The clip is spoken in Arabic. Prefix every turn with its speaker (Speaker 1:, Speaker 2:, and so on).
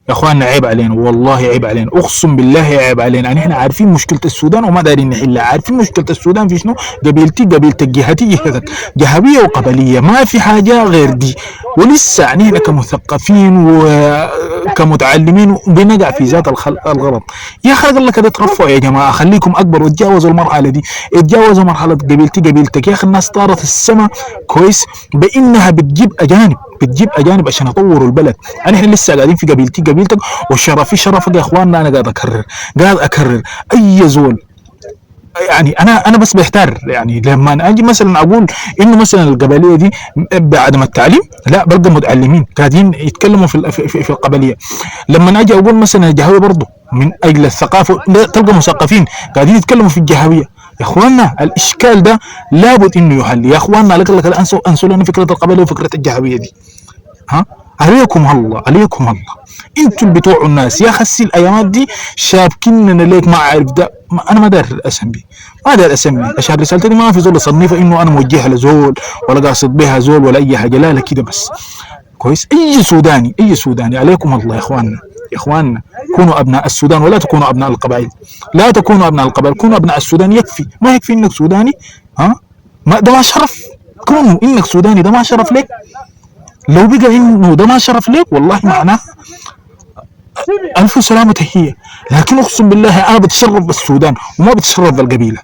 Speaker 1: يا اخواننا عيب علينا، والله عيب علينا، اقسم بالله عيب علينا. يعني احنا عارفين مشكله السودان وما دارين نحلها. عارفين مشكله السودان في شنو؟ قبيلتي قبيلتك، جهتي جهتك، جهويه وقبليه، ما في حاجه غير دي. ولسه يعني احنا كمثقفين وكمتعلمين بنقع في ذات الغلط. يا خلق الله كده ترفعوا يا جماعه، خليكم اكبر وتجاوزوا المرحله دي، اتجاوزوا مرحله قبيلتي قبيلتك. يا اخي الناس طارت السما كويس بانها بتجيب اجانب، بتجيب اجانب عشان يطوروا البلد. يعني احنا لسه قاعدين في قبيلتي قبيلتك وشرفي شرفك يا اخواننا. انا قاعد اكرر، قاعد اكرر اي زول. يعني انا بس بحتار، يعني لما اجي مثلا اقول انه مثلا القبليه دي بعدم التعليم، لا بلقى متعلمين قاعدين يتكلموا في القبليه. لما اجي اقول مثلا الجهويه برضه من اجل الثقافه، لا تلقى مثقفين قاعدين يتكلموا في الجهويه. يا اخواننا الاشكال ده لابد انه يحل. يا اخواننا لك لك انسوا لنا فكره القبليه وفكره الجهويه دي. ها، عليكم الله، عليكم الله، انتوا اللي بتوعوا الناس. يا خسي الايامات دي شابكيننا ليك، ما عارف ده. انا ما داير اسمي، ما داير اسمي عشان رسالتي دي ما في زول يصنفها انه انا موجهها لزول ولا قاصد بها زول ولا اي حاجه. لا لا كده بس كويس. اي سوداني، اي سوداني، عليكم الله يا اخواننا، يا اخواننا كونوا ابناء السودان ولا تكونوا ابناء القبائل. لا تكونوا ابناء القبائل، كونوا ابناء السودان. يكفي، ما يكفي انك سوداني؟ ها، ما ده ما شرف؟ كونوا انك سوداني ده ما شرف لك؟ لو بقى انه ده ما شرف ليك والله معناه الف سلامة هي. لكن اقسم بالله انا بتشرف بالسودان وما بتشرف بالقبيله.